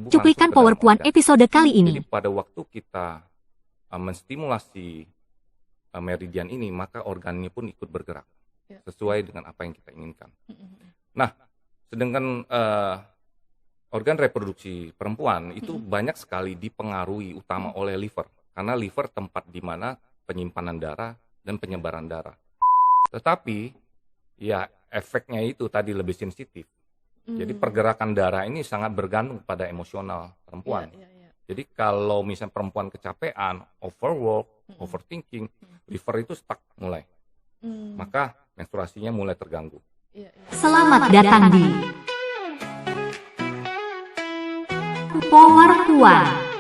tubuh Cuplikan masuk ke dalam PowerPoint organ. episode kali ini. Jadi pada waktu kita menstimulasi meridian ini, maka organnya pun ikut bergerak sesuai dengan apa yang kita inginkan. Nah, sedangkan organ reproduksi perempuan itu banyak sekali dipengaruhi utama oleh liver, karena liver tempat di mana penyimpanan darah dan penyebaran darah. Tetapi ya efeknya itu tadi lebih sensitif. Jadi pergerakan darah ini sangat bergantung pada emosional perempuan. Jadi kalau misalnya perempuan kecapean, overwork, overthinking, liver itu stuck mulai. Maka menstruasinya mulai terganggu. Selamat datang di Power Puan.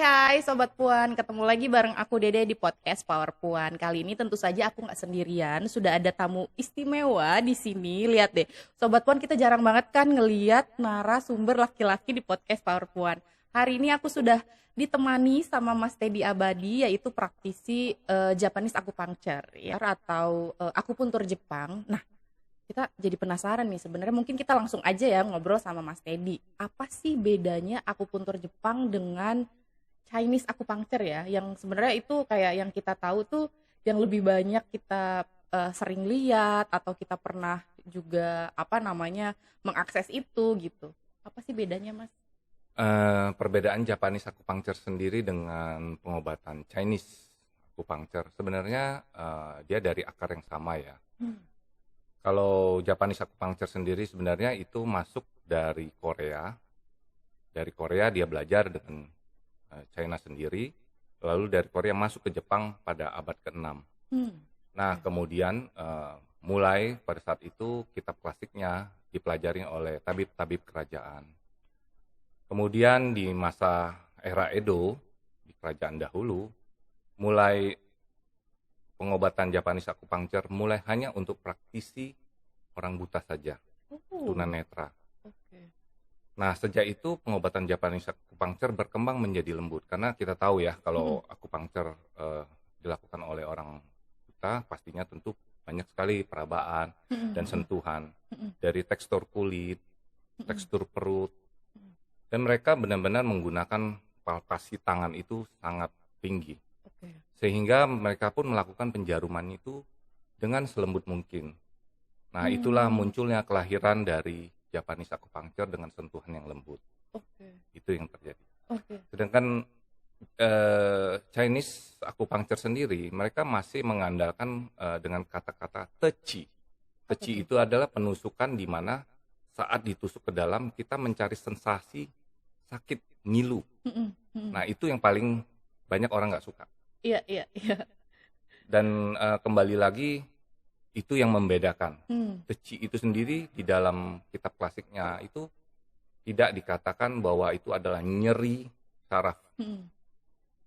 Hai Sobat Puan, ketemu lagi bareng aku Dede di podcast Power Puan. Kali ini tentu saja aku nggak sendirian, sudah ada tamu istimewa di sini. Lihat deh, Sobat Puan, kita jarang banget kan ngeliat narasumber laki-laki di podcast Power Puan. Hari ini aku sudah ditemani sama Mas Teddy Abadi, yaitu praktisi Japanese Acupuncture ya, atau akupuntur Jepang. Nah, kita jadi penasaran nih, sebenarnya mungkin kita langsung aja ya ngobrol sama Mas Teddy. Apa sih bedanya akupuntur Jepang dengan Chinese Acupuncture ya, yang sebenarnya itu kayak yang kita tahu tuh yang lebih banyak kita sering lihat atau kita pernah juga mengakses itu gitu. Apa sih bedanya, Mas? Perbedaan Japanese Acupuncture sendiri dengan pengobatan Chinese Acupuncture sebenarnya dia dari akar yang sama ya. Kalau Japanese Acupuncture sendiri sebenarnya itu masuk dari Korea. Dari Korea dia belajar dengan China sendiri, lalu dari Korea masuk ke Jepang pada abad ke-6. Nah, kemudian mulai pada saat itu kitab klasiknya dipelajari oleh tabib-tabib kerajaan. Kemudian di masa era Edo, di kerajaan dahulu, mulai pengobatan Japanese Acupuncture mulai hanya untuk praktisi orang buta saja, tunanetra. Nah, sejak itu pengobatan Japanese Acupuncture berkembang menjadi lembut, karena kita tahu ya kalau acupuncture dilakukan oleh orang buta, pastinya tentu banyak sekali perabaan dan sentuhan dari tekstur kulit, tekstur perut, dan mereka benar-benar menggunakan palpasi tangan itu sangat tinggi, sehingga mereka pun melakukan penjaruman itu dengan selembut mungkin. Nah, itulah munculnya kelahiran dari Japanese Acupuncture dengan sentuhan yang lembut. Itu yang terjadi. Sedangkan Chinese Acupuncture sendiri, mereka masih mengandalkan dengan kata-kata Te-Chi. Te-Chi itu adalah penusukan di mana saat ditusuk ke dalam kita mencari sensasi sakit, ngilu. Nah, itu yang paling banyak orang nggak suka. Iya. Dan kembali lagi, itu yang membedakan. Te-Chi itu sendiri di dalam kitab klasiknya itu tidak dikatakan bahwa itu adalah nyeri saraf.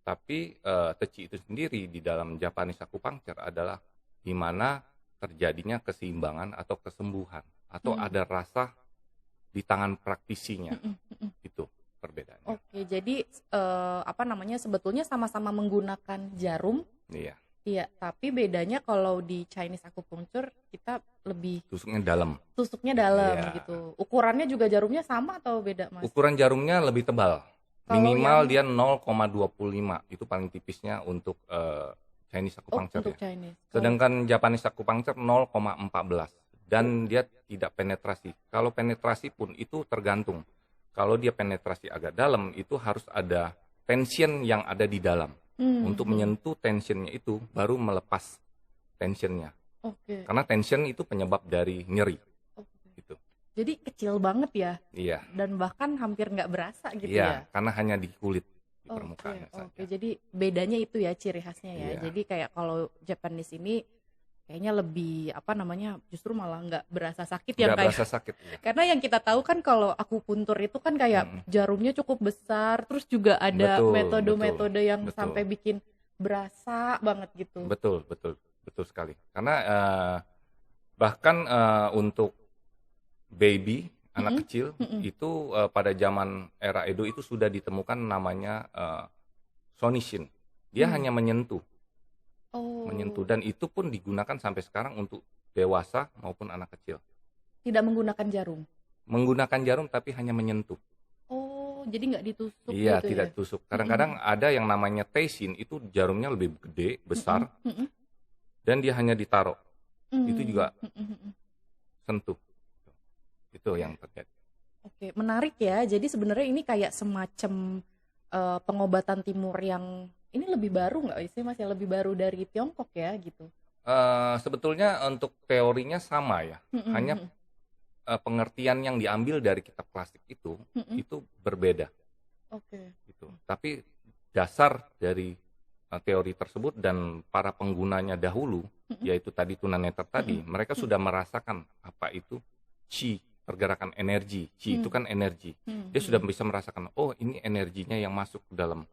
Tapi Te-Chi itu sendiri di dalam Japanese Acupuncture adalah di mana terjadinya keseimbangan atau kesembuhan atau ada rasa di tangan praktisinya. Itu perbedaannya. Oke, jadi sebetulnya sama-sama menggunakan jarum. Iya, tapi bedanya kalau di Chinese Acupuncture kita lebih tusuknya dalam gitu. Ukurannya juga jarumnya sama atau beda, Mas? Ukuran jarumnya lebih tebal. Minimal dia 0,25, itu paling tipisnya untuk Chinese Acupuncture ya. Chinese. Sedangkan Japanese Acupuncture 0,14 dan dia tidak penetrasi. Kalau penetrasi pun itu tergantung. Kalau dia penetrasi agak dalam, itu harus ada tension yang ada di dalam. Untuk menyentuh tensionnya itu, baru melepas tensionnya. Karena tension itu penyebab dari nyeri. Gitu. Jadi kecil banget ya? Iya. Dan bahkan hampir nggak berasa gitu ya? Iya, karena hanya di kulit, di permukaannya saja. Jadi bedanya itu ya ciri khasnya ya. Iya. Jadi kayak kalau Japanese ini kayaknya lebih justru malah nggak berasa sakit ya, kayak berasa sakit ya. Karena yang kita tahu kan kalau akupuntur itu kan kayak jarumnya cukup besar, terus juga ada metode-metode yang sampai bikin berasa banget gitu. Betul sekali. Karena bahkan untuk baby, anak kecil itu pada zaman era Edo itu sudah ditemukan namanya sonishin. Dia hanya menyentuh. menyentuh, dan itu pun digunakan sampai sekarang untuk dewasa maupun anak kecil. Tidak menggunakan jarum. Menggunakan jarum tapi hanya menyentuh. Oh, jadi nggak ditusuk Iya, gitu tidak ya? tusuk. Kadang-kadang ada yang namanya teisin, itu jarumnya lebih gede, besar, Mm-mm, dan dia hanya ditaruh. Itu juga mm-mm. sentuh. Itu yang terjadi. Oke, menarik ya. Jadi sebenarnya ini kayak semacam pengobatan timur yang ini lebih baru nggak sih, masih lebih baru dari Tiongkok ya gitu. Sebetulnya untuk teorinya sama ya, hanya pengertian yang diambil dari kitab klasik itu berbeda. Oke. Gitu. Tapi dasar dari teori tersebut dan para penggunanya dahulu, yaitu tadi tunanetra tadi, mereka sudah merasakan apa itu qi, pergerakan energi. Qi itu kan energi. Dia sudah bisa merasakan, oh ini energinya yang masuk ke dalam,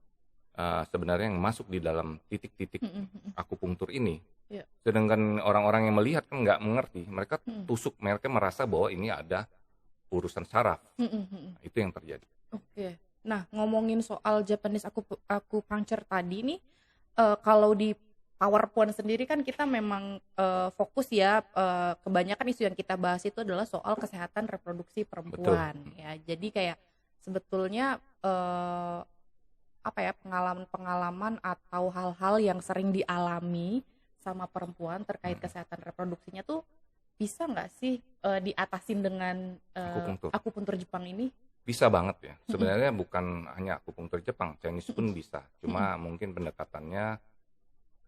sebenarnya yang masuk di dalam titik-titik akupunktur ini. Yeah. Sedangkan orang-orang yang melihat kan nggak mengerti, mereka tusuk, mereka merasa bahwa ini ada urusan saraf. Nah, itu yang terjadi. Oke. Nah, ngomongin soal Japanese acupuncture tadi nih, kalau di PowerPoint sendiri kan kita memang fokus ya, kebanyakan isu yang kita bahas itu adalah soal kesehatan reproduksi perempuan. Betul. Ya. Jadi kayak sebetulnya apa ya, pengalaman-pengalaman atau hal-hal yang sering dialami sama perempuan terkait kesehatan reproduksinya tuh bisa nggak sih diatasin dengan akupunktur Jepang ini? Bisa banget ya. Sebenarnya bukan hanya akupunktur Jepang, Chinese pun bisa. Cuma mungkin pendekatannya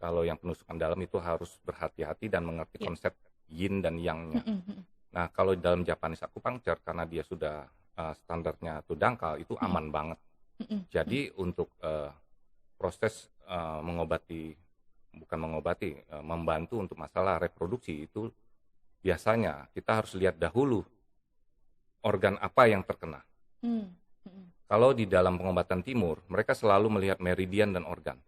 kalau yang penusukan dalam itu harus berhati-hati dan mengerti konsep yin dan yang-nya. Nah, kalau dalam Japanese acupuncture karena dia sudah standarnya itu dangkal, itu aman banget. Jadi untuk proses membantu untuk masalah reproduksi itu biasanya kita harus lihat dahulu organ apa yang terkena. Kalau di dalam pengobatan timur, mereka selalu melihat meridian dan organ.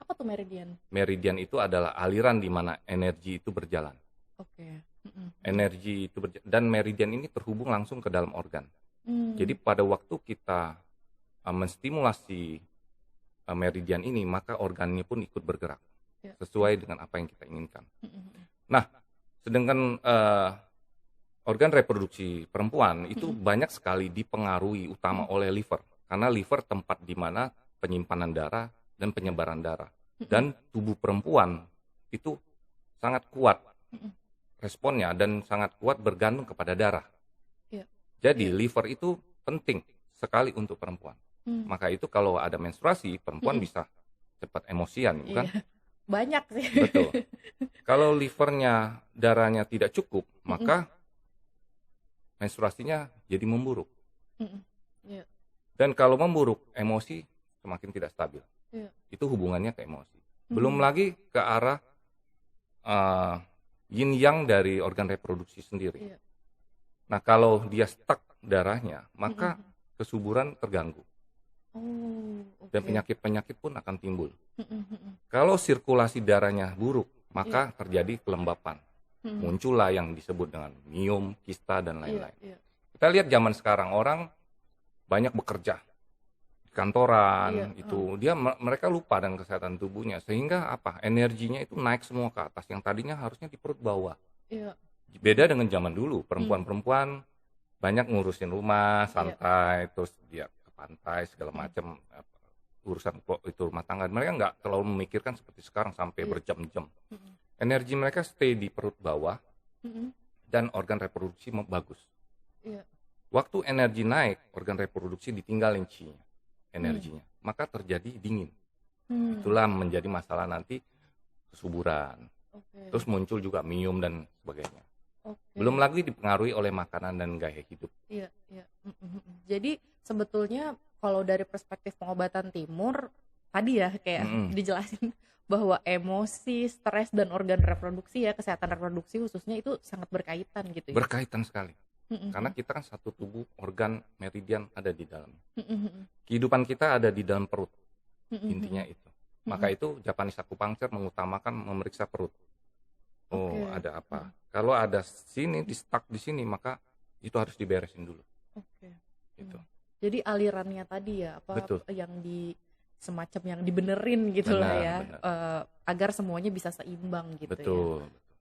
Apa tuh meridian? Meridian itu adalah aliran di mana energi itu berjalan. Oke. Energi itu dan meridian ini terhubung langsung ke dalam organ. Jadi pada waktu kita menstimulasi meridian ini, maka organnya pun ikut bergerak sesuai dengan apa yang kita inginkan. Nah, sedangkan organ reproduksi perempuan itu banyak sekali dipengaruhi utama oleh liver, karena liver tempat di mana penyimpanan darah dan penyebaran darah. Dan tubuh perempuan itu sangat kuat responnya dan sangat kuat bergantung kepada darah. Jadi liver itu penting sekali untuk perempuan. Maka itu kalau ada menstruasi, perempuan bisa cepat emosian, bukan? Banyak sih. Betul. Kalau livernya, darahnya tidak cukup, maka menstruasinya jadi memburuk. Dan kalau memburuk, emosi semakin tidak stabil. Itu hubungannya ke emosi. Belum lagi ke arah yin yang dari organ reproduksi sendiri. Nah, kalau dia stuck darahnya, maka kesuburan terganggu. Dan penyakit-penyakit pun akan timbul. Kalau sirkulasi darahnya buruk, maka terjadi kelembapan. Muncullah yang disebut dengan miom, kista, dan lain-lain. Kita lihat zaman sekarang orang banyak bekerja di kantoran, mereka lupa dengan kesehatan tubuhnya, sehingga apa? Energinya itu naik semua ke atas, yang tadinya harusnya di perut bawah. Beda dengan zaman dulu, perempuan-perempuan banyak ngurusin rumah, santai, terus dia ke pantai segala macam, urusan itu rumah tangga. Mereka nggak terlalu memikirkan seperti sekarang sampai berjam-jam. Energi mereka stay di perut bawah dan organ reproduksi bagus. Waktu energi naik, organ reproduksi ditinggalin energinya, maka terjadi dingin. Itulah menjadi masalah nanti kesuburan. Terus muncul juga miom dan sebagainya. Belum lagi dipengaruhi oleh makanan dan gaya hidup. Jadi sebetulnya kalau dari perspektif pengobatan timur tadi ya kayak dijelasin bahwa emosi, stres, dan organ reproduksi ya, kesehatan reproduksi khususnya itu sangat berkaitan gitu ya? Berkaitan sekali. Karena kita kan satu tubuh, organ, meridian ada di dalam. Kehidupan kita ada di dalam perut. Intinya itu. Maka itu Japanese acupuncture mengutamakan memeriksa perut. Ada apa? Kalau ada sini, di stuck di sini, maka itu harus diberesin dulu. Jadi alirannya tadi ya, apa Betul. yang semacam yang dibenerin gitu lah Benar, ya, benar. agar semuanya bisa seimbang gitu ya. Betul.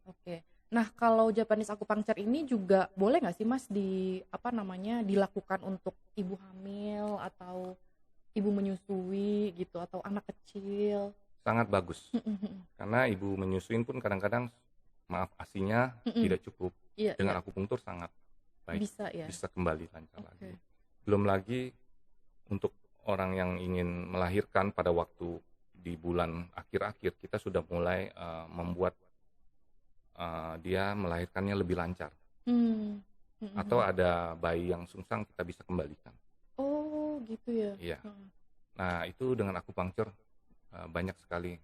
Oke. Nah, kalau Japanese acupuncture ini juga boleh nggak sih Mas dilakukan untuk ibu hamil atau ibu menyusui gitu atau anak kecil? Sangat bagus. Karena ibu menyusuin pun kadang-kadang maaf ASINya tidak cukup. Iya, Dengan iya. akupunktur sangat baik. Bisa ya. Bisa kembali lancar Oke. lagi. Belum lagi untuk orang yang ingin melahirkan pada waktu di bulan akhir-akhir, kita sudah mulai membuat dia melahirkannya lebih lancar. Atau ada bayi yang sungsang, kita bisa kembalikan. Oh gitu ya. Iya. Nah itu dengan akupunktur banyak sekali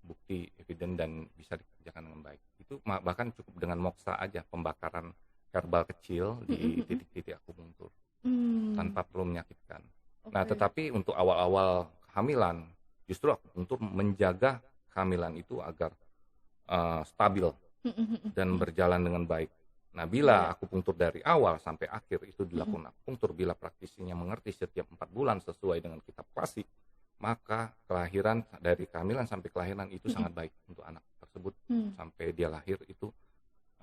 bukti eviden dan bisa dikerjakan dengan baik. Itu bahkan cukup dengan moksa aja, pembakaran herbal kecil di titik-titik akupunktur tanpa perlu menyakitkan. Nah tetapi untuk awal-awal kehamilan, justru akupunktur menjaga kehamilan itu agar stabil dan berjalan dengan baik. Nah bila akupunktur dari awal sampai akhir itu dilakukan akupunktur, bila praktisinya mengerti setiap 4 bulan sesuai dengan kitab klasik, maka kelahiran dari kehamilan sampai kelahiran itu sangat baik untuk anak tersebut. Sampai dia lahir itu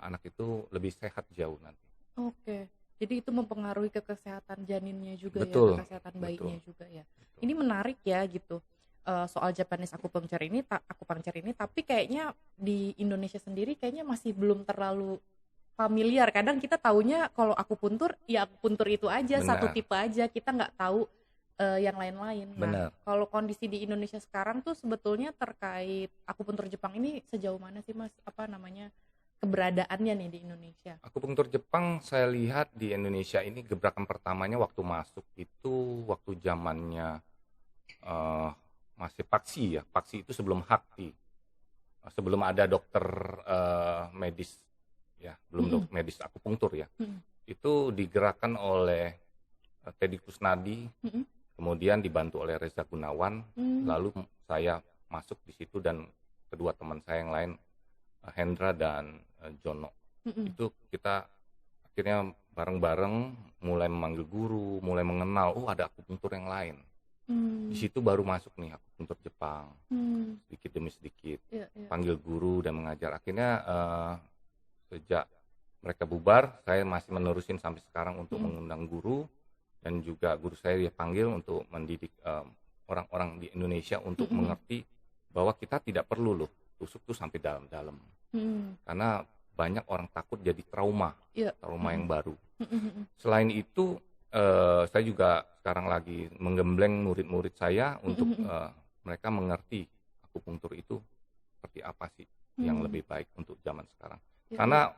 anak itu lebih sehat jauh nanti. Oke. Jadi itu mempengaruhi ke kesehatan janinnya juga Betul, ya, ke kesehatan bayinya betul. juga ya. Betul. Ini menarik ya gitu. Soal Japanese acupuncture ini tapi kayaknya di Indonesia sendiri kayaknya masih belum terlalu familiar. Kadang kita taunya kalau akupuntur ya akupuntur itu aja, Benar. satu tipe aja, kita nggak tahu yang lain-lain. Benar. Nah, kalau kondisi di Indonesia sekarang tuh sebetulnya terkait akupuntur Jepang ini sejauh mana sih Mas? Keberadaannya nih di Indonesia? Akupunktur Jepang saya lihat di Indonesia ini gebrakan pertamanya waktu masuk itu waktu zamannya masih Paksi ya. Paksi itu sebelum Hakti. Sebelum ada dokter medis ya, belum medis akupunktur ya. Itu digerakkan oleh Teddy Kusnadi, kemudian dibantu oleh Reza Gunawan, lalu saya masuk di situ dan kedua teman saya yang lain Hendra dan Jono. Itu kita akhirnya bareng-bareng mulai memanggil guru, mulai mengenal, ada akupunktur yang lain. Di situ baru masuk nih akupunktur Jepang, sedikit demi sedikit, panggil guru dan mengajar. Akhirnya sejak mereka bubar, saya masih menerusin sampai sekarang untuk mengundang guru, dan juga guru saya dia panggil untuk mendidik orang-orang di Indonesia untuk mengerti bahwa kita tidak perlu loh tusuk tuh sampai dalam-dalam, karena banyak orang takut jadi trauma yang baru. Selain itu saya juga sekarang lagi menggembleng murid-murid saya untuk mereka mengerti akupunktur itu seperti apa sih yang lebih baik untuk zaman sekarang. Karena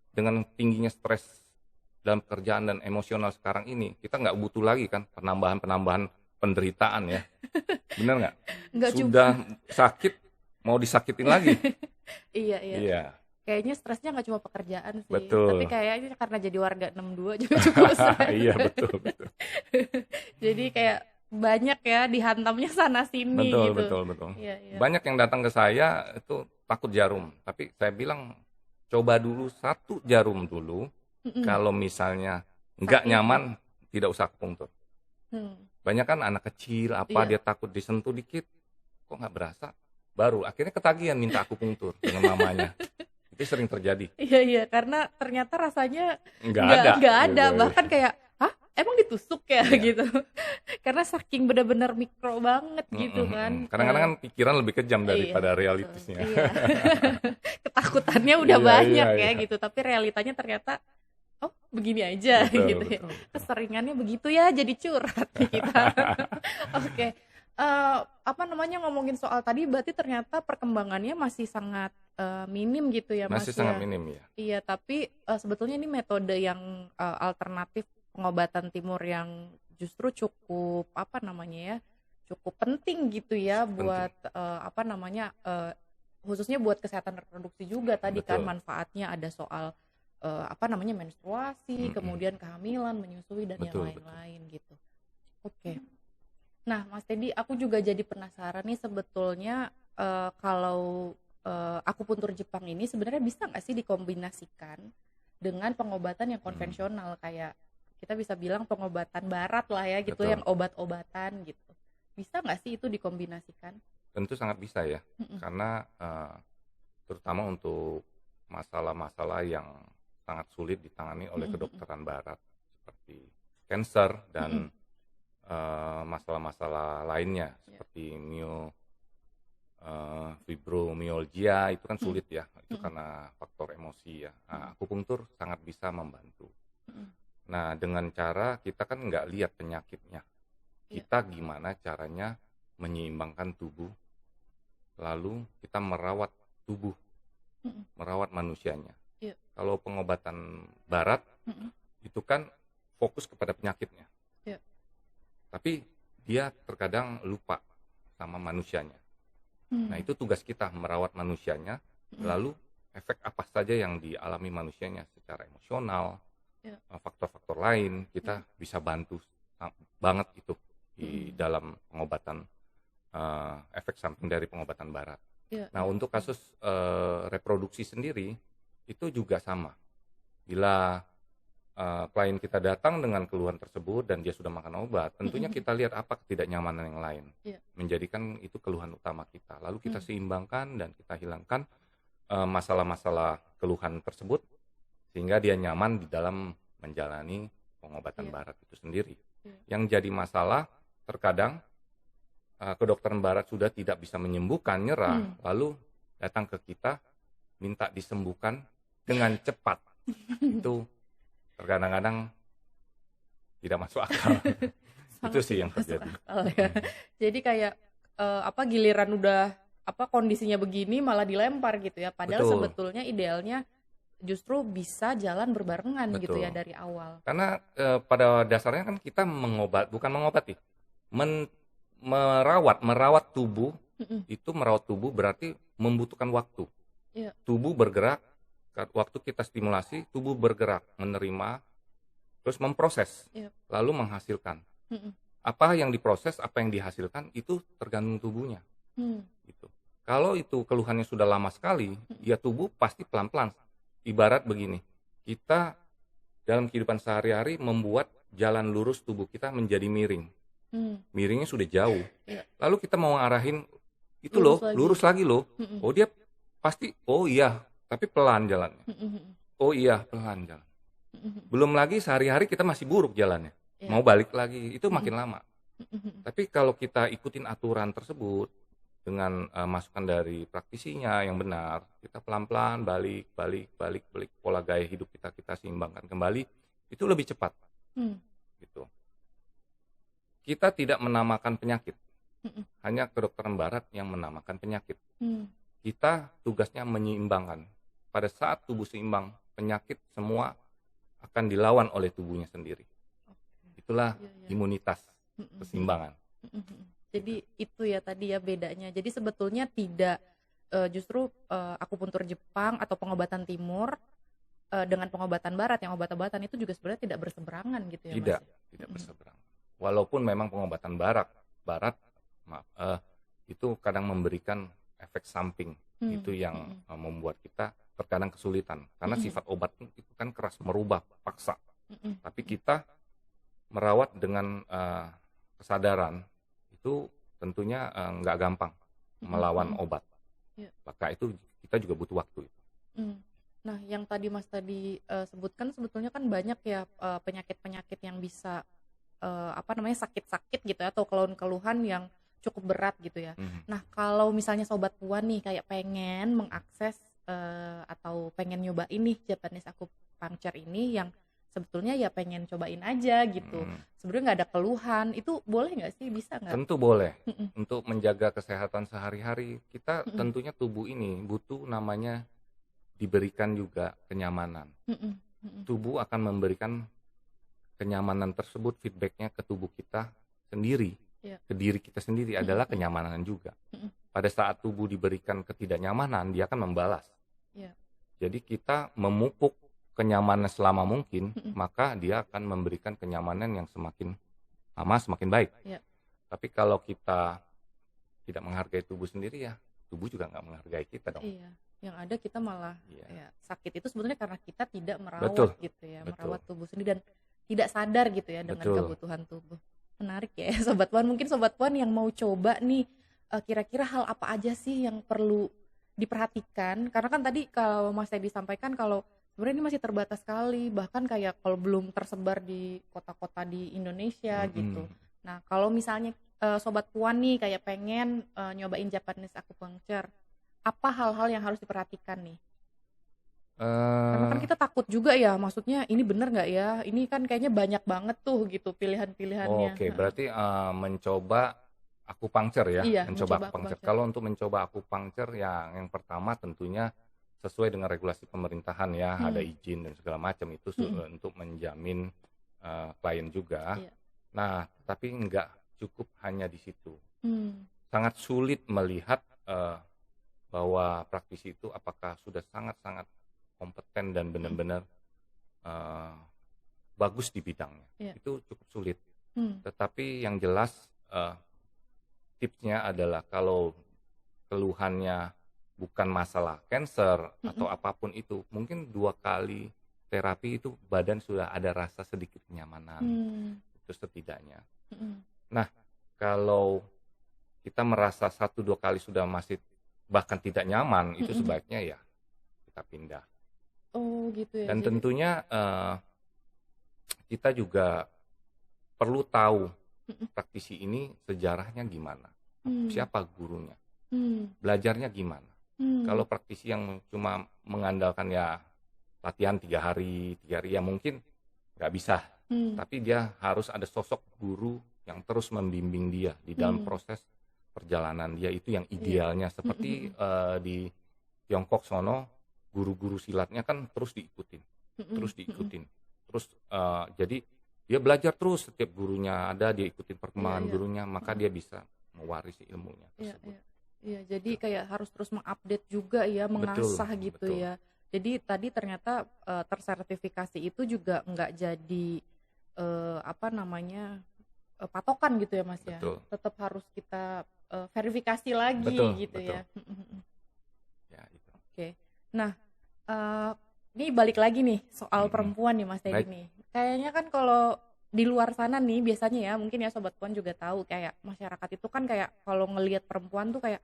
dengan tingginya stres dalam pekerjaan dan emosional sekarang ini, kita nggak butuh lagi kan penambahan penderitaan ya. Bener nggak? Sudah sakit mau disakitin lagi. Iya. Kayaknya stresnya nggak cuma pekerjaan sih, Betul. tapi kayaknya karena jadi warga 62 juga cukup stres. Iya betul. Jadi kayak banyak ya dihantamnya sana sini gitu. Betul. Iya. Banyak yang datang ke saya itu takut jarum, tapi saya bilang coba dulu 1 jarum dulu. Kalau misalnya nggak nyaman, tidak usah akupunktur. Banyak kan anak kecil dia takut disentuh dikit, kok nggak berasa, baru akhirnya ketagihan minta akupunktur dengan mamanya. Itu sering terjadi. Iya, karena ternyata rasanya nggak ada. Gitu. Bahkan kayak, emang ditusuk ya gitu. Karena saking benar-benar mikro banget gitu kan. Kadang-kadang kan pikiran lebih kejam daripada realitasnya. Iya. Ketakutannya udah banyak ya gitu, tapi realitanya ternyata begini aja gitu ya. Keseringannya begitu ya, jadi curhat kita. Oke. Ngomongin soal tadi, berarti ternyata perkembangannya masih sangat minim gitu ya Mas? Masih sangat minim ya. Iya, tapi sebetulnya ini metode yang alternatif pengobatan timur yang justru cukup cukup penting gitu ya buat khususnya buat kesehatan reproduksi juga tadi. Betul. Kan manfaatnya ada soal menstruasi, kemudian kehamilan, menyusui dan yang lain-lain gitu. Oke. Nah, Mas Teddy, aku juga jadi penasaran nih sebetulnya kalau akupuntur Jepang ini sebenarnya bisa nggak sih dikombinasikan dengan pengobatan yang konvensional, kayak kita bisa bilang pengobatan barat lah ya gitu, yang obat-obatan gitu. Bisa nggak sih itu dikombinasikan? Tentu sangat bisa ya, Mm-mm. karena terutama untuk masalah-masalah yang sangat sulit ditangani oleh Mm-mm. kedokteran barat seperti cancer Mm-mm. dan masalah-masalah lainnya Ya. seperti fibromyalgia itu kan Mm-mm. sulit ya, itu Mm-mm. karena faktor emosi ya. Nah, akupunktur sangat bisa membantu. Mm-mm. Nah, dengan cara kita kan nggak lihat penyakitnya, Iya. kita gimana caranya menyeimbangkan tubuh, lalu kita merawat tubuh, Mm-mm. merawat manusianya. Iya. Kalau pengobatan barat Mm-mm. itu kan fokus kepada penyakitnya, Iya. tapi dia terkadang lupa sama manusianya. Nah, itu tugas kita merawat manusianya, Mm-mm. lalu efek apa saja yang dialami manusianya secara emosional, Ya. faktor-faktor lain, kita bisa bantu banget itu di Mm. dalam pengobatan, efek samping dari pengobatan barat. Ya, Nah, ya. untuk kasus reproduksi sendiri, itu juga sama. Bila klien kita datang dengan keluhan tersebut dan dia sudah makan obat, tentunya kita lihat apa ketidaknyamanan yang lain, Iya. menjadikan itu keluhan utama kita. Lalu kita Mm. seimbangkan dan kita hilangkan masalah-masalah keluhan tersebut, sehingga dia nyaman di dalam menjalani pengobatan Iya. barat itu sendiri. Iya. Yang jadi masalah, terkadang kedokteran barat sudah tidak bisa menyembuhkan, nyerah, lalu datang ke kita, minta disembuhkan dengan cepat. Itu terkadang-kadang tidak masuk akal. Itu Sangat sih yang tidak masuk terjadi. akal ya. Jadi kayak giliran udah kondisinya begini malah dilempar gitu ya. Padahal Betul. sebetulnya idealnya justru bisa jalan berbarengan gitu ya Betul. dari awal. Karena pada dasarnya kan kita bukan mengobati, merawat tubuh. Mm-mm. Itu merawat tubuh berarti membutuhkan waktu. Iya. Tubuh bergerak, waktu kita stimulasi, tubuh bergerak, menerima, terus memproses, Iya. lalu menghasilkan. Mm-mm. Apa yang diproses, apa yang dihasilkan, itu tergantung tubuhnya. Gitu. Kalau itu keluhannya sudah lama sekali, ya tubuh pasti pelan-pelan. Ibarat begini, kita dalam kehidupan sehari-hari membuat jalan lurus tubuh kita menjadi miring. Miringnya sudah jauh. Iya. Lalu kita mau ngarahin, itu Lurus lurus lagi loh. Mm-mm. Oh dia pasti, oh iya, tapi pelan jalannya. Mm-mm. Oh iya, pelan jalan. Mm-mm. Belum lagi sehari-hari kita masih buruk jalannya. Iya. Mau balik lagi, itu makin lama. Mm-mm. Tapi kalau kita ikutin aturan tersebut dengan masukan dari praktisinya yang benar, kita pelan-pelan balik pola gaya hidup kita seimbangkan kembali, itu lebih cepat. Gitu. Kita tidak menamakan penyakit. Mm-mm. Hanya kedokteran barat yang menamakan penyakit. Mm. Kita tugasnya menyeimbangkan. Pada saat tubuh seimbang, penyakit semua akan dilawan oleh tubuhnya sendiri. Itulah Iya, iya. imunitas, Mm-mm. keseimbangan. Mm-mm. Jadi itu ya tadi ya bedanya. Jadi sebetulnya tidak justru akupuntur Jepang atau pengobatan timur dengan pengobatan barat yang obat-obatan itu juga sebenarnya tidak berseberangan gitu ya Tidak, Mas. tidak berseberangan. Walaupun memang pengobatan barat itu kadang memberikan efek samping, itu yang membuat kita terkadang kesulitan karena sifat obat itu kan keras, merubah, paksa. Tapi kita merawat dengan kesadaran itu tentunya nggak gampang melawan obat. Iya. Maka itu kita juga butuh waktu. Nah, yang tadi Mas sebutkan sebetulnya kan banyak ya penyakit-penyakit yang bisa sakit-sakit gitu ya, atau keluhan-keluhan yang cukup berat gitu ya. Nah, kalau misalnya Sobat Puan nih kayak pengen mengakses atau pengen nyobain nih Japanese Acupuncture ini yang sebetulnya ya pengen cobain aja gitu. Sebenarnya nggak ada keluhan, itu boleh nggak sih? Bisa nggak? Tentu boleh. Untuk menjaga kesehatan sehari-hari, kita tentunya tubuh ini butuh namanya diberikan juga kenyamanan. Tubuh akan memberikan kenyamanan tersebut, feedbacknya ke tubuh kita sendiri, ke diri kita sendiri adalah kenyamanan juga. Pada saat tubuh diberikan ketidaknyamanan, dia akan membalas. Jadi kita memupuk kenyamanan selama mungkin, maka dia akan memberikan kenyamanan yang semakin lama semakin baik. Tapi kalau kita tidak menghargai tubuh sendiri, ya tubuh juga nggak menghargai kita dong. Iya, yang ada kita malah ya, sakit itu sebenarnya karena kita tidak merawat Betul. gitu ya, Betul. merawat tubuh sendiri dan tidak sadar gitu ya dengan Betul. kebutuhan tubuh. Menarik ya, Sobat Puan. Mungkin Sobat Puan yang mau coba nih, kira-kira hal apa aja sih yang perlu diperhatikan? Karena kan tadi kalau Mas Teddy sampaikan kalau sebenarnya ini masih terbatas sekali, bahkan kayak kalau belum tersebar di kota-kota di Indonesia gitu. Nah, kalau misalnya Sobat Puan nih kayak pengen nyobain Japanese acupuncture, apa hal-hal yang harus diperhatikan nih? Karena kan kita takut juga ya, maksudnya ini bener nggak ya? Ini kan kayaknya banyak banget tuh gitu pilihan-pilihannya. Oke, berarti mencoba akupuncture ya, Iya, mencoba mencoba akupuncture. akupuncture. Kalau untuk mencoba akupuncture yang pertama tentunya sesuai dengan regulasi pemerintahan ya, ada izin dan segala macam itu untuk menjamin klien juga. Iya. Nah, tapi nggak cukup hanya di situ. Sangat sulit melihat bahwa praktisi itu apakah sudah sangat-sangat kompeten dan benar-benar bagus di bidangnya. Iya. Itu cukup sulit. Tetapi yang jelas tipsnya adalah kalau keluhannya bukan masalah cancer atau apapun itu, mungkin 2 kali terapi itu badan sudah ada rasa sedikit kenyamanan. Itu setidaknya. Nah, kalau kita merasa 1-2 kali sudah masih bahkan tidak nyaman, itu sebaiknya ya kita pindah. Oh gitu ya. Dan Jadi, tentunya kita juga perlu tahu praktisi ini sejarahnya gimana, siapa gurunya, belajarnya gimana. Kalau praktisi yang cuma mengandalkan ya latihan 3 hari ya mungkin nggak bisa. Tapi dia harus ada sosok guru yang terus membimbing dia di dalam proses perjalanan dia, itu yang idealnya. Seperti di Tiongkok sono, guru-guru silatnya kan terus diikutin. Terus jadi dia belajar terus, setiap gurunya ada, dia ikutin perkembangan gurunya, maka dia bisa mewarisi ilmunya tersebut. Iya, jadi kayak harus terus mengupdate juga ya, mengasah gitu betul. ya. Jadi tadi ternyata tersertifikasi itu juga nggak jadi patokan gitu ya Mas ya. Betul. Tetap harus kita verifikasi lagi gitu betul. ya. Ya, itu. Oke. Nah, ini balik lagi nih soal perempuan nih Mas Teddy Baik. nih. Kayaknya kan kalau di luar sana nih biasanya ya, mungkin ya Sobat Puan juga tahu kayak masyarakat itu kan kayak kalau ngelihat perempuan tuh kayak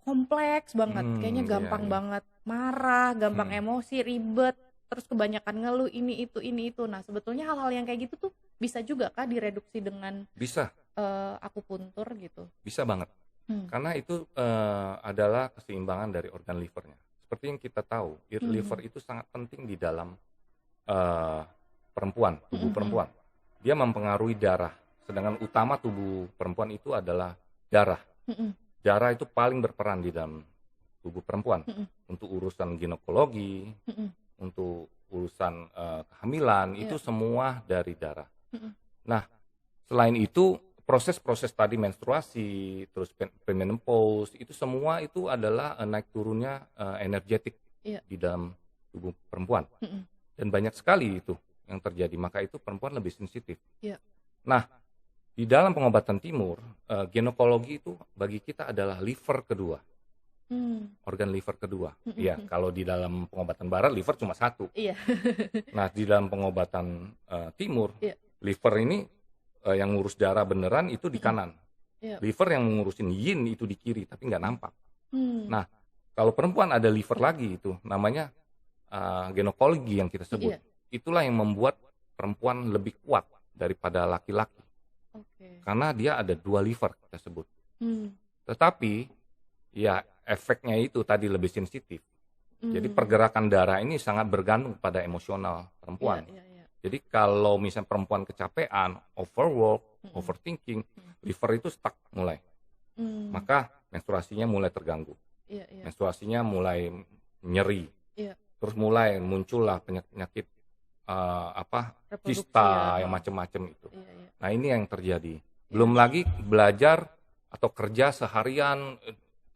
kompleks banget, kayaknya Iya, gampang banget marah, gampang emosi, ribet, terus kebanyakan ngeluh ini itu. Nah, sebetulnya hal-hal yang kayak gitu tuh bisa juga kah direduksi dengan Bisa akupuntur gitu? Bisa banget. Karena itu adalah keseimbangan dari organ livernya. Seperti yang kita tahu, liver itu sangat penting di dalam perempuan, tubuh perempuan. Dia mempengaruhi darah. Sedangkan utama tubuh perempuan itu adalah darah. Darah itu paling berperan di dalam tubuh perempuan. Untuk urusan ginekologi, untuk urusan kehamilan, itu semua dari darah. Nah, selain itu proses-proses tadi menstruasi, terus premenopause, itu semua itu adalah naik turunnya energetik di dalam tubuh perempuan. Dan banyak sekali itu yang terjadi, maka itu perempuan lebih sensitif. Nah, di dalam pengobatan timur, ginekologi itu bagi kita adalah liver kedua, organ liver kedua. Ya, kalau di dalam pengobatan barat liver cuma 1. Nah, di dalam pengobatan timur, liver ini yang ngurus darah beneran itu di kanan. Liver yang ngurusin yin itu di kiri, tapi nggak nampak. Nah, kalau perempuan ada liver lagi itu namanya ginekologi yang kita sebut. Itulah yang membuat perempuan lebih kuat daripada laki-laki. Karena dia ada 2 liver kita sebut. Tetapi ya efeknya itu tadi lebih sensitif. Jadi pergerakan darah ini sangat bergantung pada emosional perempuan. Jadi kalau misalnya perempuan kecapean, overwork, overthinking, liver itu stuck mulai. Maka menstruasinya mulai terganggu. Menstruasinya mulai nyeri. Terus mulai muncullah penyakit kista yang macam-macam itu. Nah, ini yang terjadi. Belum lagi belajar atau kerja seharian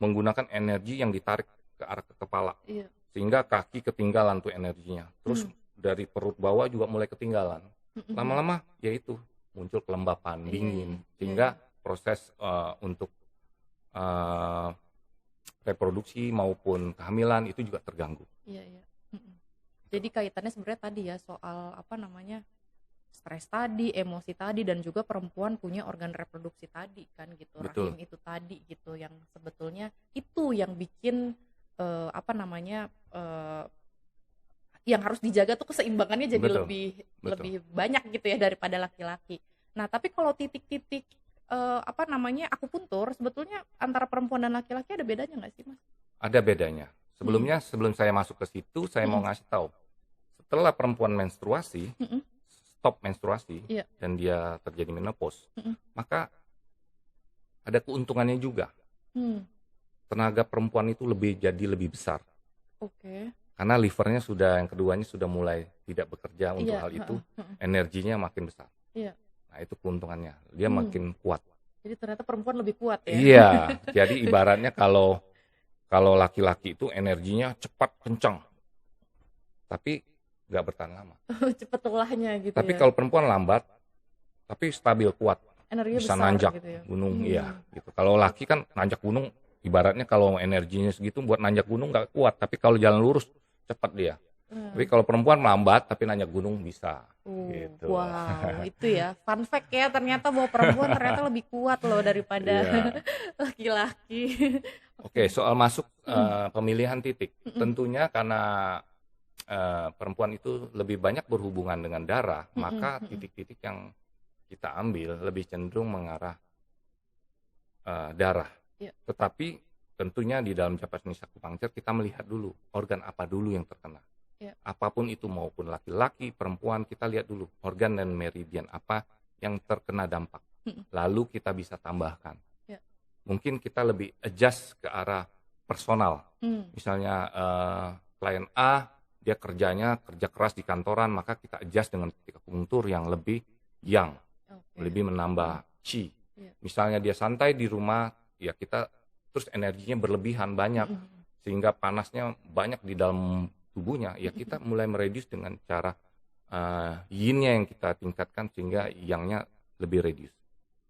menggunakan energi yang ditarik ke arah ke kepala. Sehingga kaki ketinggalan tuh energinya. Terus dari perut bawah juga mulai ketinggalan. Lama-lama ya itu muncul kelembapan, dingin, sehingga proses untuk reproduksi maupun kehamilan itu juga terganggu. Jadi kaitannya sebenarnya tadi ya soal stres tadi, emosi tadi, dan juga perempuan punya organ reproduksi tadi kan gitu, Betul. rahim itu tadi gitu, yang sebetulnya itu yang bikin apa namanya yang harus dijaga tuh keseimbangannya jadi Betul. lebih Betul. banyak gitu ya daripada laki-laki. Nah tapi kalau titik-titik apa namanya akupuntur sebetulnya antara perempuan dan laki-laki ada bedanya nggak sih Mas? Ada bedanya. Sebelumnya, sebelum saya masuk ke situ, saya mau Mm-mm. ngasih tahu. Setelah perempuan menstruasi, Mm-mm. stop menstruasi, Iya. dan dia terjadi menopause, Mm-mm. maka ada keuntungannya juga. Hmm. Tenaga perempuan itu jadi lebih besar. Oke. Karena livernya yang keduanya sudah mulai tidak bekerja untuk Iya. hal itu, Heeh. energinya makin besar. Iya. Nah itu keuntungannya, dia makin kuat. Jadi ternyata perempuan lebih kuat ya. Iya, jadi ibaratnya kalau laki-laki itu energinya cepat kencang, tapi nggak bertahan lama. Cepet lelahnya gitu Tapi ya. kalau perempuan lambat, tapi stabil kuat, Energinya bisa besar nanjak gitu ya. gunung, iya. Gitu. Kalau laki kan nanjak gunung, ibaratnya kalau energinya segitu buat nanjak gunung nggak kuat, tapi kalau jalan lurus cepat dia. Tapi kalau perempuan lambat tapi nanjak gunung bisa. Gitu. Wow, itu ya fun fact ya, ternyata bahwa perempuan ternyata lebih kuat loh daripada Iya. laki-laki. Oke, soal masuk pemilihan titik, tentunya karena perempuan itu lebih banyak berhubungan dengan darah, maka titik-titik yang kita ambil lebih cenderung mengarah darah. Iya. Tetapi tentunya di dalam Japanese acupuncture kita melihat dulu organ apa dulu yang terkena. Iya. Apapun itu maupun laki-laki, perempuan, kita lihat dulu organ dan meridian apa yang terkena dampak. Lalu kita bisa tambahkan. Iya. Mungkin kita lebih adjust ke arah personal. Misalnya klien A, dia kerja keras di kantoran, maka kita adjust dengan titik akupunktur yang lebih yang, lebih menambah chi. Iya. Misalnya dia santai di rumah, ya kita terus energinya berlebihan banyak, sehingga panasnya banyak di dalam tubuhnya, ya kita mulai mereduce dengan cara yin-nya yang kita tingkatkan sehingga yang-nya lebih reduce.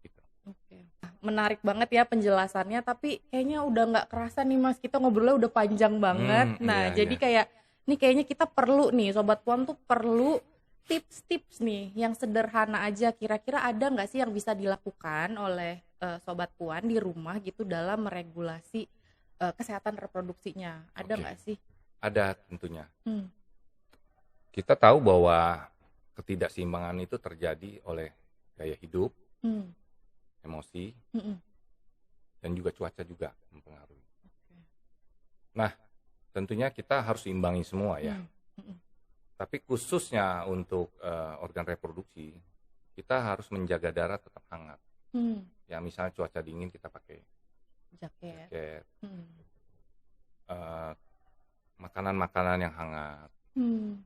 Gitu. Oke. Menarik banget ya penjelasannya, tapi kayaknya udah nggak kerasa nih Mas, kita ngobrolnya udah panjang banget. Nah, iya, jadi kayak nih kayaknya kita perlu nih Sobat Puan tuh perlu tips-tips nih yang sederhana aja, kira-kira ada nggak sih yang bisa dilakukan oleh Sobat Puan di rumah gitu dalam meregulasi kesehatan reproduksinya, ada nggak sih? Ada tentunya. Hmm. Kita tahu bahwa ketidakseimbangan itu terjadi oleh gaya hidup, emosi, dan juga cuaca juga mempengaruhi. Nah, tentunya kita harus imbangi semua ya. Tapi khususnya untuk organ reproduksi, kita harus menjaga darah tetap hangat. Ya misalnya cuaca dingin kita pakai jaket, makanan-makanan yang hangat,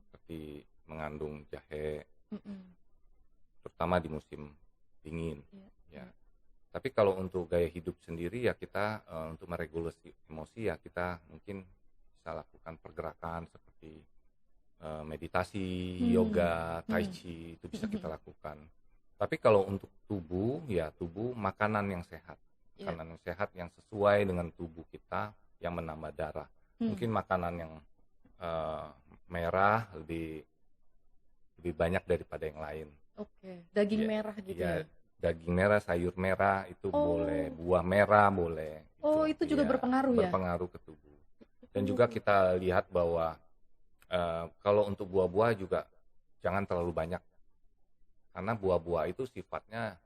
seperti mengandung jahe, terutama di musim dingin. Ya. Tapi kalau untuk gaya hidup sendiri ya kita untuk meregulasi emosi ya kita mungkin bisa lakukan pergerakan seperti meditasi, yoga, tai chi, itu bisa kita lakukan. Tapi kalau untuk tubuh ya tubuh makanan yang sehat, makanan yang sehat yang sesuai dengan tubuh kita yang menambah darah. Mungkin makanan yang merah lebih banyak daripada yang lain. Oke, daging merah gitu ya? Daging merah, sayur merah itu boleh, buah merah boleh. Itu juga berpengaruh ya? Berpengaruh ke tubuh. Dan juga kita lihat bahwa kalau untuk buah-buah juga jangan terlalu banyak. Karena buah-buah itu sifatnya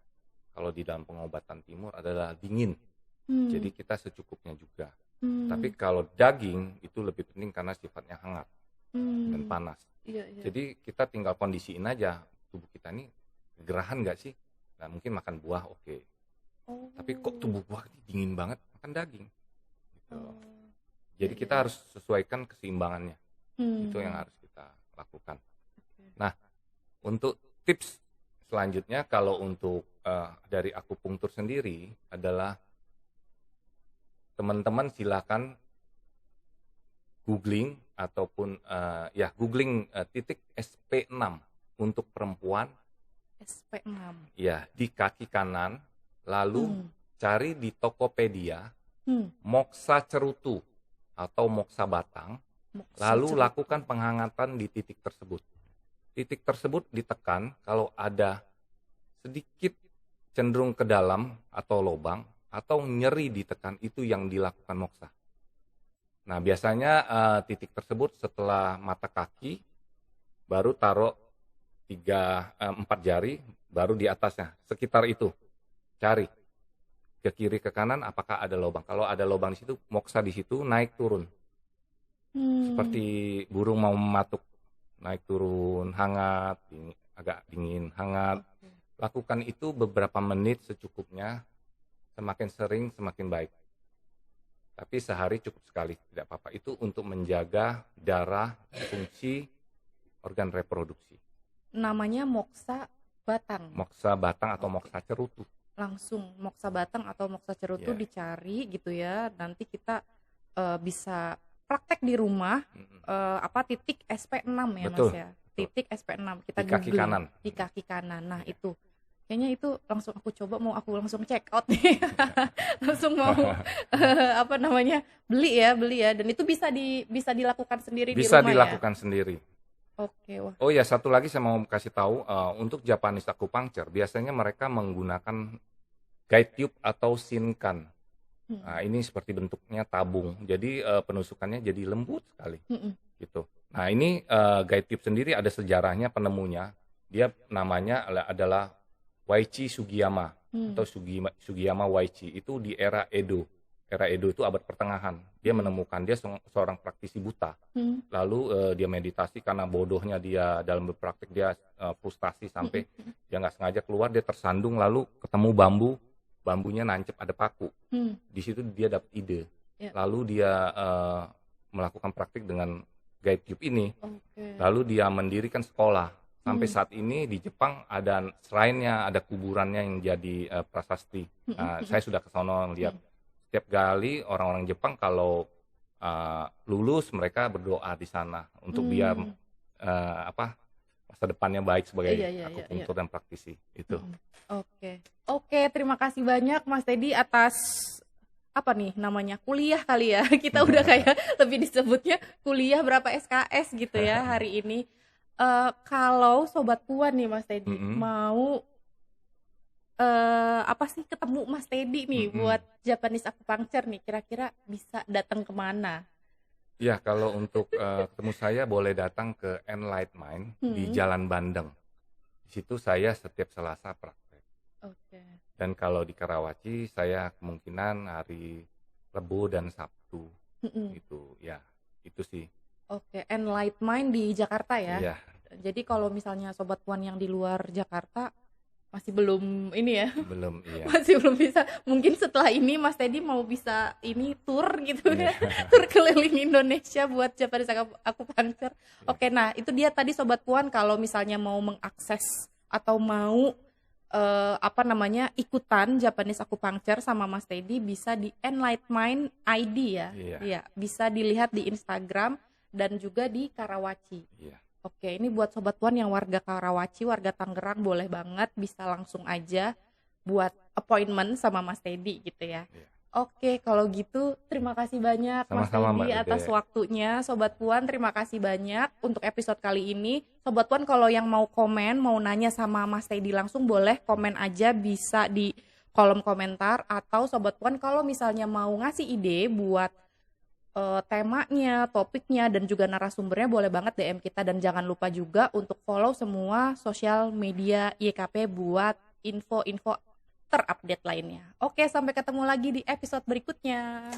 kalau di dalam pengobatan timur adalah dingin. Jadi kita secukupnya juga. Tapi kalau daging itu lebih penting karena sifatnya hangat dan panas. Jadi kita tinggal kondisiin aja tubuh kita ini gerahan nggak sih? Nah mungkin makan buah oke. Tapi kok tubuh buah dingin banget, makan daging. Gitu. Jadi kita harus sesuaikan keseimbangannya. Itu yang harus kita lakukan. Nah untuk tips selanjutnya kalau untuk dari akupunktur sendiri adalah teman-teman silakan googling ataupun googling titik SP6 untuk perempuan. SP6. Ya, di kaki kanan lalu cari di Tokopedia Moksa Cerutu atau Moksa Batang, lalu lakukan penghangatan di titik tersebut. titik tersebut ditekan kalau ada sedikit cenderung ke dalam atau lubang atau nyeri ditekan, itu yang dilakukan moksa. Nah, biasanya titik tersebut setelah mata kaki, baru taruh 4 jari, baru di atasnya, sekitar itu. Cari ke kiri ke kanan apakah ada lubang. Kalau ada lubang di situ, moksa di situ, naik turun. Seperti burung mau mematuk, naik turun, hangat, agak dingin, hangat. Lakukan itu beberapa menit secukupnya, semakin sering semakin baik. Tapi sehari cukup sekali, tidak apa-apa. Itu untuk menjaga darah, fungsi organ reproduksi. Namanya moksa batang. Moksa batang atau moksa cerutu. Langsung moksa batang atau moksa cerutu dicari gitu ya. Nanti kita bisa praktek di rumah titik SP6 ya. Betul, Mas ya. Titik SP6 kita di kaki kanan. Di kaki kanan. Nah, itu kayaknya itu langsung aku coba, mau aku langsung check out nih. Langsung mau beli ya, dan itu bisa dilakukan sendiri di rumah ya. Bisa dilakukan sendiri. Oke, wah. Oh ya, satu lagi saya mau kasih tahu, untuk Japanese acupuncture biasanya mereka menggunakan guide tube atau shinkan. Nah, ini seperti bentuknya tabung. Jadi penusukannya jadi lembut sekali. Gitu. Nah, ini guide tube sendiri ada sejarahnya penemunya. Dia namanya adalah Waichi Sugiyama atau Sugiyama Waichi. Itu di era Edo. Era Edo itu abad pertengahan. Dia menemukan, dia seorang praktisi buta. Lalu dia meditasi karena bodohnya dia dalam berpraktik, dia frustasi sampai dia nggak sengaja keluar, dia tersandung, lalu ketemu bambunya nancep ada paku. Di situ dia dapat ide. Lalu dia melakukan praktik dengan guide tube ini. Lalu dia mendirikan sekolah. Sampai saat ini di Jepang ada shrine-nya, ada kuburannya yang jadi prasasti. Saya sudah ke sono lihat. Setiap kali orang-orang Jepang kalau lulus, mereka berdoa di sana untuk biar masa depannya baik sebagai akupunktur dan praktisi itu. Oke, terima kasih banyak Mas Teddy atas kuliah kali ya. Kita udah kayak lebih disebutnya kuliah berapa SKS gitu ya hari ini. Kalau Sobat Puan nih Mas Teddy mau ketemu Mas Teddy nih buat Japanese acupuncture nih, kira-kira bisa datang kemana? Ya, kalau untuk ketemu saya boleh datang ke Enlight Mind di Jalan Bandeng. Di situ saya setiap Selasa praktek. Dan kalau di Karawaci saya kemungkinan hari Rabu dan Sabtu. Gitu ya, itu sih. Enlight Mind di Jakarta ya. Iya. Jadi kalau misalnya Sobat Puan yang di luar Jakarta masih belum ini ya. Belum, iya. Masih belum bisa. Mungkin setelah ini Mas Teddy mau bisa ini tour gitu ya. Tour keliling Indonesia buat Japanese acupuncture. Nah itu dia tadi Sobat Puan, kalau misalnya mau mengakses atau mau ikutan Japanese acupuncture sama Mas Teddy, bisa di Enlight Mind ID ya. Iya, bisa dilihat di Instagram dan juga di Karawaci. Ini buat Sobat Puan yang warga Karawaci, warga Tangerang, boleh banget bisa langsung aja buat appointment sama Mas Teddy gitu ya. Kalau gitu terima kasih banyak Mas Teddy atas waktunya. Sobat Puan, terima kasih banyak untuk episode kali ini. Sobat Puan, kalau yang mau komen, mau nanya sama Mas Teddy langsung, boleh komen aja, bisa di kolom komentar. Atau Sobat Puan kalau misalnya mau ngasih ide buat temanya, topiknya, dan juga narasumbernya, boleh banget DM kita. Dan jangan lupa juga untuk follow semua sosial media YKP buat info-info terupdate lainnya. Sampai ketemu lagi di episode berikutnya.